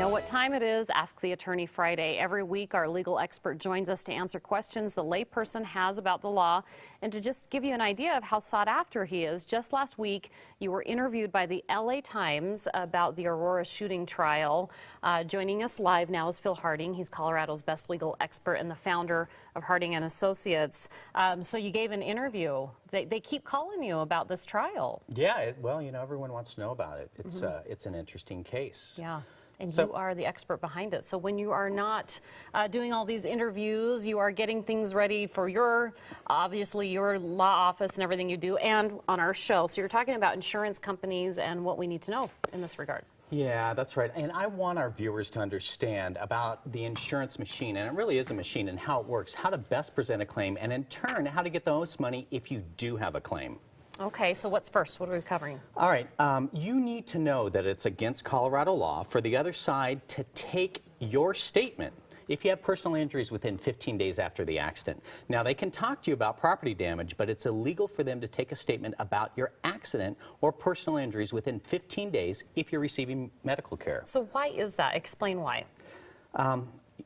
know what time it is. Ask the Attorney Friday. Every week, our legal expert joins us to answer questions the layperson has about the law. And to just give you an idea of how sought after he is, just last week, you were interviewed by the LA Times about the Aurora shooting trial. Joining us live now is Phil Harding. He's Colorado's best legal expert and the founder of Harding and Associates. So you gave an interview. They keep calling you about this trial. Yeah, well, you know, everyone wants to know about it. It's an interesting case. Yeah. And you are the expert behind it. So when you are not doing all these interviews, you are getting things ready for obviously your law office and everything you do, and on our show. So you're talking about insurance companies and what we need to know in this regard. Yeah, that's right. And I want our viewers to understand about the insurance machine, and it really is a machine, and how it works, how to best present a claim, and in turn, how to get the most money if you do have a claim. Okay, so what's first? What are we covering? All right, you need to know that it's against Colorado law for the other side to take your statement if you have personal injuries within 15 days after the accident. Now, they can talk to you about property damage, but it's illegal for them to take a statement about your accident or personal injuries within 15 days if you're receiving medical care. So why is that? Explain why.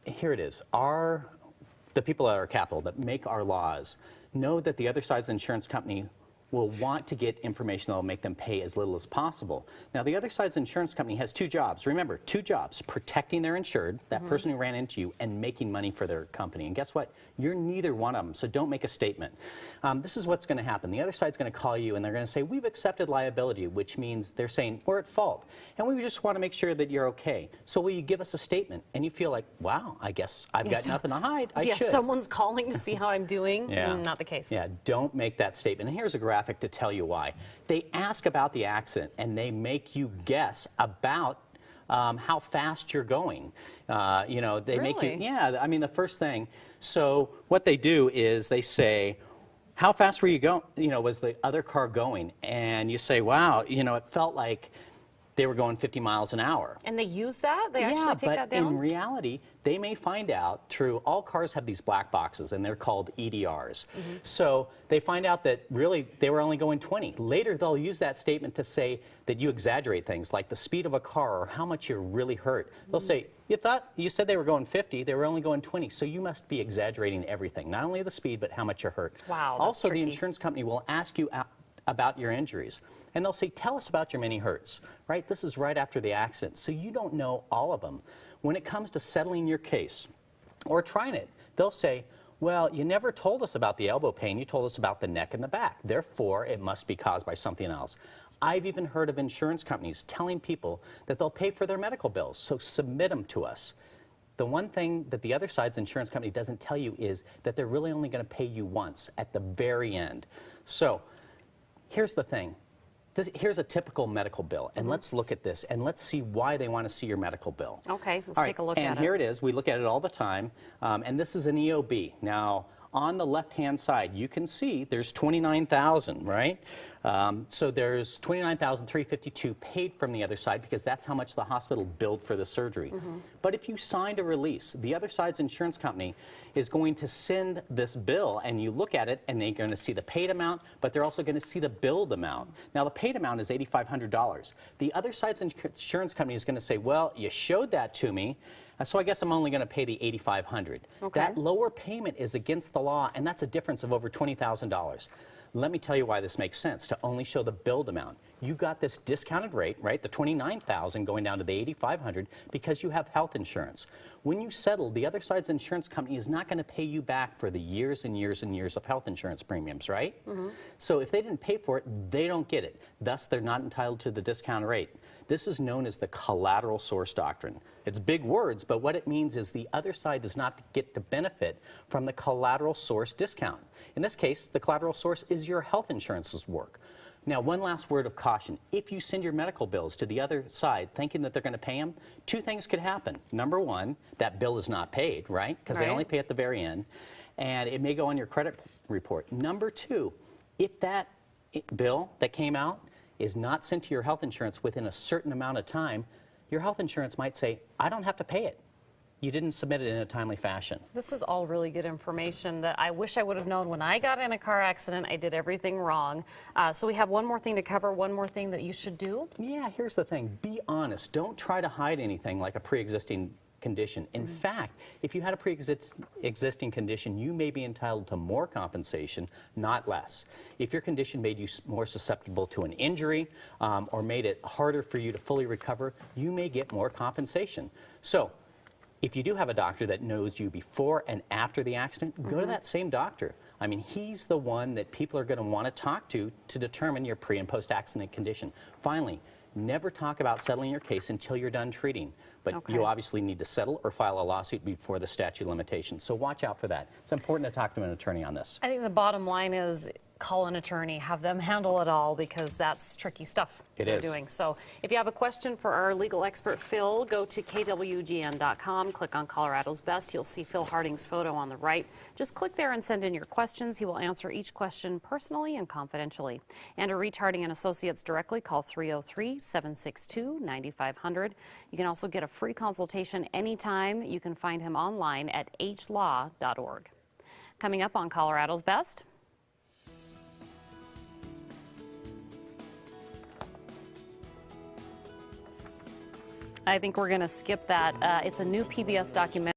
Here it is. The people at our Capitol that make our laws know that the other side's insurance company will want to get information that will make them pay as little as possible. Now, the other side's insurance company has two jobs. Remember, two jobs: protecting their insured, that person who ran into you, and making money for their company. And guess what? You're neither one of them, so don't make a statement. This is what's going to happen. The other side's going to call you, and they're going to say, we've accepted liability, which means they're saying, we're at fault, and we just want to make sure that you're okay. So will you give us a statement? And you feel like, wow, I guess I've got nothing to hide. I should. Someone's calling to see how I'm doing. Not the case. Yeah, don't make that statement. And here's a graphic to tell you why. They ask about the accident, and they make you guess about how fast you're going. You know, they make you, I mean, the first thing. So what they do is they say, how fast were you going? You know, was the other car going? And you say, wow, you know, it felt like they were going 50 miles an hour. And they use that? They actually take that down? But in reality, they may find out through, all cars have these black boxes, and they're called EDRs. So they find out that really they were only going 20. Later, they'll use that statement to say that you exaggerate things, like the speed of a car or how much you're really hurt. They'll say, you said they were going 50, they were only going 20, so you must be exaggerating everything, not only the speed, but how much you're hurt. Wow, also, tricky. The insurance company will ask you about your injuries. And they'll say, tell us about your many hurts, right? This is right after the accident, so you don't know all of them. When it comes to settling your case or trying it, they'll say, well, you never told us about the elbow pain, you told us about the neck and the back. Therefore, it must be caused by something else. I've even heard of insurance companies telling people that they'll pay for their medical bills, so submit them to us. The one thing that the other side's insurance company doesn't tell you is that they're really only going to pay you once at the very end. So here's the thing. Here's a typical medical bill, and let's look at this, and let's see why they want to see your medical bill. Okay, let's take a look at it. And here it is. We look at it all the time, and this is an EOB. Now, on the left-hand side, you can see there's 29,000, right? So there's 29,352 paid from the other side because that's how much the hospital billed for the surgery. But if you signed a release, the other side's insurance company is going to send this bill, and you look at it, and they're going to see the paid amount, but they're also going to see the billed amount. Now, the paid amount is $8,500. The other side's insurance company is going to say, well, you showed that to me, so I guess I'm only going to pay the $8,500. Okay. That lower payment is against the law, and that's a difference of over $20,000. Let me tell you why this makes sense, to only show the billed amount. You got this discounted rate, right, the $29,000 going down to the $8,500 because you have health insurance. When you settle, the other side's insurance company is not going to pay you back for the years and years and years of health insurance premiums, right? So if they didn't pay for it, they don't get it. Thus, they're not entitled to the discount rate. This is known as the collateral source doctrine. It's big words, but what it means is the other side does not get to benefit from the collateral source discount. In this case, the collateral source is your health insurance's work. Now, one last word of caution. If you send your medical bills to the other side thinking that they're going to pay them, two things could happen. Number one, that bill is not paid, right? Because they only pay at the very end, and it may go on your credit report. Number two, if that bill that came out is not sent to your health insurance within a certain amount of time, your health insurance might say, I don't have to pay it. you didn't submit it in a timely fashion. This is all really good information that I wish I would have known when I got in a car accident. I did everything wrong. So we have one more thing to cover, one more thing that you should do. Yeah, here's the thing. Be honest. Don't try to hide anything like a pre-existing condition. In fact, if you had a pre-existing condition, you may be entitled to more compensation, not less. If your condition made you more susceptible to an injury or made it harder for you to fully recover, you may get more compensation. So, if you do have a doctor that knows you before and after the accident, go to that same doctor. I mean, he's the one that people are going to want to talk to determine your pre- and post-accident condition. Finally, never talk about settling your case until you're done treating. But you obviously need to settle or file a lawsuit before the statute of limitations. So watch out for that. It's important to talk to an attorney on this. I think the bottom line is call an attorney, have them handle it all, because that's tricky stuff they're doing. So if you have a question for our legal expert, Phil, go to kwgn.com, click on Colorado's Best. You'll see Phil Harding's photo on the right. Just click there and send in your questions. He will answer each question personally and confidentially. And to reach Harding and Associates directly, call 303-762-9500. You can also get a free consultation anytime. You can find him online at hlaw.org. Coming up on Colorado's Best. I think we're going to skip that. It's a new PBS documentary.